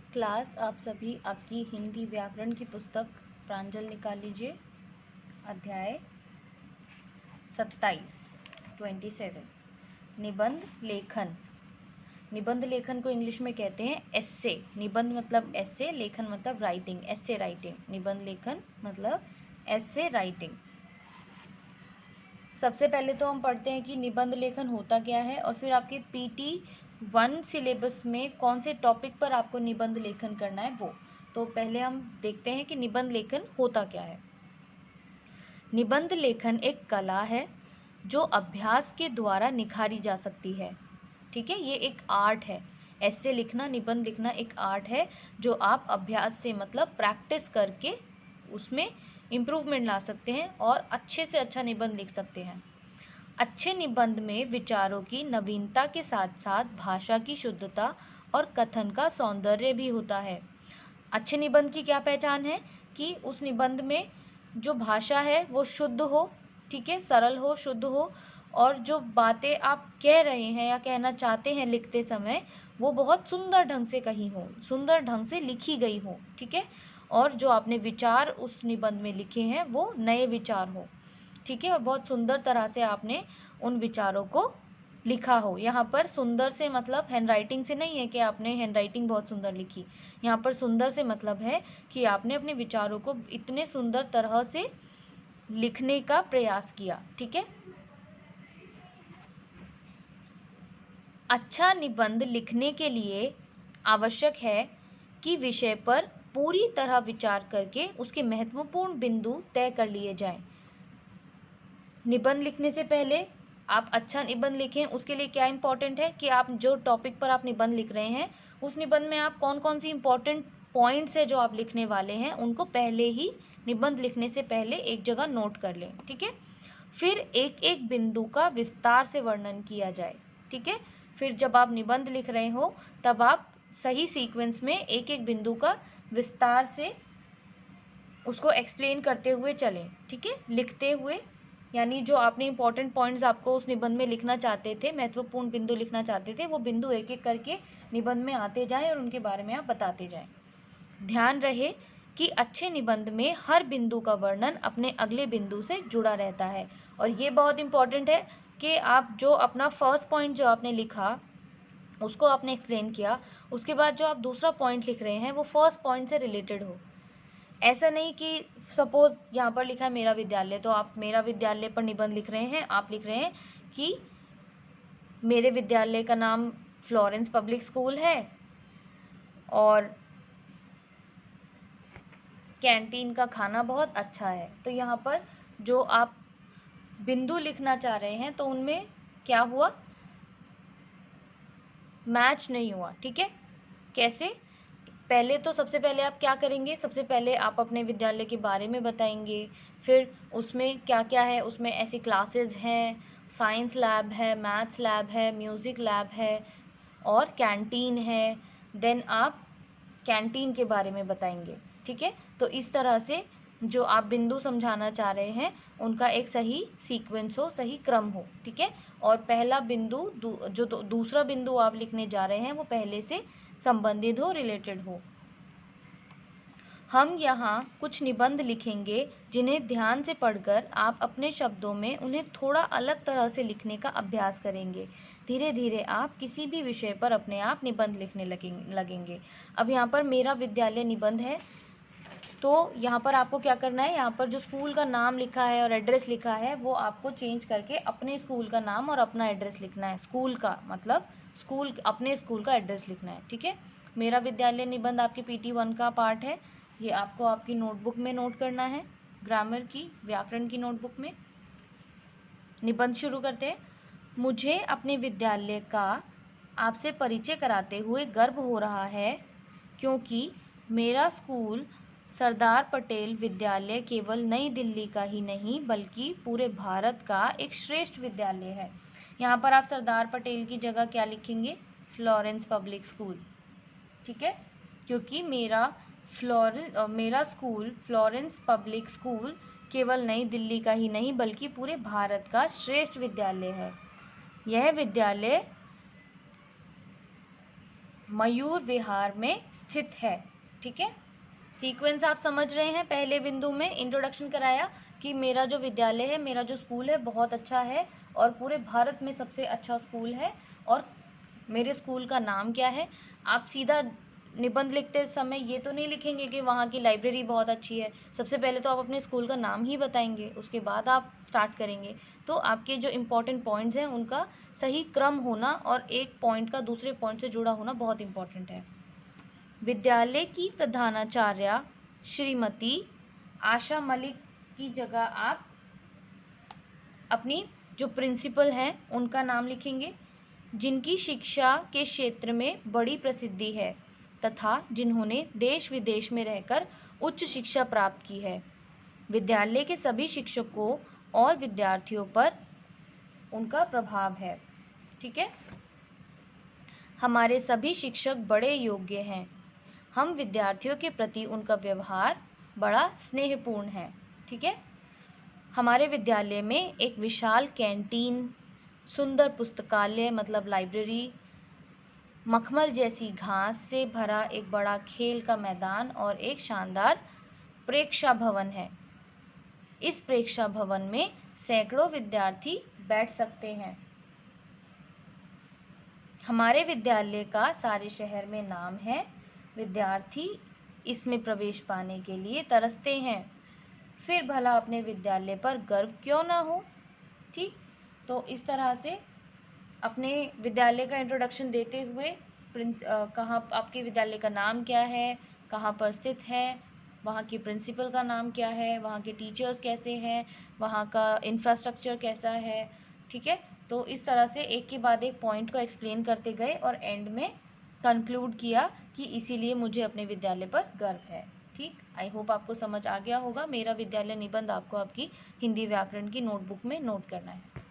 Class, आप सभी आपकी हिंदी व्याकरण की पुस्तक प्रांजल निकाल लीजिए। अध्याय 27 निबंध लेखन। निबंध लेखन को इंग्लिश में कहते हैं एस्से। निबंध मतलब एस्से, लेखन मतलब राइटिंग, एस्से राइटिंग। निबंध लेखन मतलब एस्से राइटिंग। सबसे पहले तो हम पढ़ते हैं कि निबंध लेखन होता क्या है, और फिर आपके PT1 सिलेबस में कौन से टॉपिक पर आपको निबंध लेखन करना है वो। तो पहले हम देखते हैं कि निबंध लेखन होता क्या है। निबंध लेखन एक कला है जो अभ्यास के द्वारा निखारी जा सकती है। ठीक है, ये एक आर्ट है। ऐसे लिखना, निबंध लिखना एक आर्ट है जो आप अभ्यास से मतलब प्रैक्टिस करके उसमें इम्प्रूवमेंट ला सकते हैं और अच्छे से अच्छा निबंध लिख सकते हैं। अच्छे निबंध में विचारों की नवीनता के साथ साथ भाषा की शुद्धता और कथन का सौंदर्य भी होता है। अच्छे निबंध की क्या पहचान है कि उस निबंध में जो भाषा है वो शुद्ध हो, ठीक है, सरल हो, शुद्ध हो, और जो बातें आप कह रहे हैं या कहना चाहते हैं लिखते समय वो बहुत सुंदर ढंग से कही हो, सुंदर ढंग से लिखी गई हो, ठीक है, और जो आपने विचार उस निबंध में लिखे हैं वो नए विचार हो, ठीक है, और बहुत सुंदर तरह से आपने उन विचारों को लिखा हो। यहाँ पर सुंदर से मतलब हैंडराइटिंग से नहीं है कि आपने हैंडराइटिंग बहुत सुंदर लिखी। यहाँ पर सुंदर से मतलब है कि आपने अपने विचारों को इतने सुंदर तरह से लिखने का प्रयास किया, ठीक है। अच्छा निबंध लिखने के लिए आवश्यक है कि विषय पर पूरी तरह विचार करके उसके महत्वपूर्ण बिंदु तय कर लिए जाएं। निबंध लिखने से पहले आप अच्छा निबंध लिखें, उसके लिए क्या इम्पोर्टेंट है कि आप जो टॉपिक पर आप निबंध लिख रहे हैं उस निबंध में आप कौन कौन सी इम्पोर्टेंट पॉइंट्स है जो आप लिखने वाले हैं उनको पहले ही निबंध लिखने से पहले एक जगह नोट कर लें, ठीक है। फिर एक एक बिंदु का विस्तार से वर्णन किया जाए, ठीक है। फिर जब आप निबंध लिख रहे हो तब आप सही सीक्वेंस में एक एक बिंदु का विस्तार से उसको एक्सप्लेन करते हुए चलें, ठीक है, लिखते हुए। यानी जो आपने इंपॉर्टेंट पॉइंट्स आपको उस निबंध में लिखना चाहते थे, महत्वपूर्ण बिंदु लिखना चाहते थे, वो बिंदु एक एक करके निबंध में आते जाएं और उनके बारे में आप बताते जाएं। ध्यान रहे कि अच्छे निबंध में हर बिंदु का वर्णन अपने अगले बिंदु से जुड़ा रहता है। और ये बहुत इंपॉर्टेंट है कि आप जो अपना फर्स्ट पॉइंट जो आपने लिखा उसको आपने एक्सप्लेन किया, उसके बाद जो आप दूसरा पॉइंट लिख रहे हैं वो फर्स्ट पॉइंट से रिलेटेड हो। ऐसा नहीं कि सपोज यहाँ पर लिखा है मेरा विद्यालय, तो आप मेरा विद्यालय पर निबंध लिख रहे हैं, आप लिख रहे हैं कि मेरे विद्यालय का नाम फ्लोरेंस पब्लिक स्कूल है और कैंटीन का खाना बहुत अच्छा है। तो यहाँ पर जो आप बिंदु लिखना चाह रहे हैं तो उनमें क्या हुआ, मैच नहीं हुआ, ठीक है। कैसे? पहले तो सबसे पहले आप क्या करेंगे, सबसे पहले आप अपने विद्यालय के बारे में बताएंगे, फिर उसमें क्या क्या है, उसमें ऐसी क्लासेस हैं, साइंस लैब है, मैथ्स लैब है, म्यूज़िक लैब है और कैंटीन है। देन आप कैंटीन के बारे में बताएंगे, ठीक है। तो इस तरह से जो आप बिंदु समझाना चाह रहे हैं उनका एक सही सीक्वेंस हो, सही क्रम हो, ठीक है। और पहला बिंदु जो दूसरा बिंदु आप लिखने जा रहे हैं वो पहले से संबंधित हो, रिलेटेड हो। हम यहाँ कुछ निबंध लिखेंगे जिन्हें ध्यान से पढ़कर आप अपने शब्दों में उन्हें थोड़ा अलग तरह से लिखने का अभ्यास करेंगे। धीरे धीरे आप किसी भी विषय पर अपने आप निबंध लिखने लगेंगे। अब यहाँ पर मेरा विद्यालय निबंध है, तो यहाँ पर आपको क्या करना है, यहाँ पर जो स्कूल का नाम लिखा है और एड्रेस लिखा है वो आपको चेंज करके अपने स्कूल का नाम और अपना एड्रेस लिखना है। स्कूल का मतलब स्कूल, अपने स्कूल का एड्रेस लिखना है, ठीक है। मेरा विद्यालय निबंध आपके PT1 का पार्ट है, ये आपको आपकी नोटबुक में नोट करना है, ग्रामर की, व्याकरण की नोटबुक में। निबंध शुरू करते हैं। मुझे अपने विद्यालय का आपसे परिचय कराते हुए गर्व हो रहा है क्योंकि मेरा स्कूल सरदार पटेल विद्यालय केवल नई दिल्ली का ही नहीं बल्कि पूरे भारत का एक श्रेष्ठ विद्यालय है। यहाँ पर आप सरदार पटेल की जगह क्या लिखेंगे, फ्लोरेंस पब्लिक स्कूल, ठीक है, क्योंकि मेरा स्कूल फ्लोरेंस पब्लिक स्कूल केवल नई दिल्ली का ही नहीं बल्कि पूरे भारत का श्रेष्ठ विद्यालय है। यह विद्यालय मयूर विहार में स्थित है। ठीक है, सीक्वेंस आप समझ रहे हैं। पहले बिंदु में इंट्रोडक्शन कराया कि मेरा जो विद्यालय है, मेरा जो स्कूल है बहुत अच्छा है और पूरे भारत में सबसे अच्छा स्कूल है, और मेरे स्कूल का नाम क्या है। आप सीधा निबंध लिखते समय ये तो नहीं लिखेंगे कि वहाँ की लाइब्रेरी बहुत अच्छी है। सबसे पहले तो आप अपने स्कूल का नाम ही बताएंगे, उसके बाद आप स्टार्ट करेंगे। तो आपके जो इम्पोर्टेंट पॉइंट्स हैं उनका सही क्रम होना और एक पॉइंट का दूसरे पॉइंट से जुड़ा होना बहुत इम्पोर्टेंट है। विद्यालय की प्रधानाचार्या श्रीमती आशा मलिक की जगह आप अपनी जो प्रिंसिपल हैं उनका नाम लिखेंगे, जिनकी शिक्षा के क्षेत्र में बड़ी प्रसिद्धि है तथा जिन्होंने देश विदेश में रहकर उच्च शिक्षा प्राप्त की है। विद्यालय के सभी शिक्षकों और विद्यार्थियों पर उनका प्रभाव है। ठीक है, हमारे सभी शिक्षक बड़े योग्य हैं। हम विद्यार्थियों के प्रति उनका व्यवहार बड़ा स्नेहपूर्ण है। ठीक है, हमारे विद्यालय में एक विशाल कैंटीन, सुंदर पुस्तकालय मतलब लाइब्रेरी, मखमल जैसी घास से भरा एक बड़ा खेल का मैदान और एक शानदार प्रेक्षाभवन है। इस प्रेक्षाभवन में सैकड़ों विद्यार्थी बैठ सकते हैं। हमारे विद्यालय का सारे शहर में नाम है। विद्यार्थी इसमें प्रवेश पाने के लिए तरसते हैं, फिर भला अपने विद्यालय पर गर्व क्यों ना हो। ठीक, तो इस तरह से अपने विद्यालय का इंट्रोडक्शन देते हुए कहाँ आपके विद्यालय का नाम क्या है, कहाँ पर स्थित है, वहाँ की प्रिंसिपल का नाम क्या है, वहाँ के टीचर्स कैसे हैं, वहाँ का इंफ्रास्ट्रक्चर कैसा है। ठीक है, तो इस तरह से एक के बाद एक पॉइंट को एक्सप्लेन करते गए और एंड में कंक्लूड किया कि इसीलिए मुझे अपने विद्यालय पर गर्व है। ठीक, आई होप आपको समझ आ गया होगा। मेरा विद्यालय निबंध आपको आपकी हिंदी व्याकरण की नोटबुक में नोट करना है।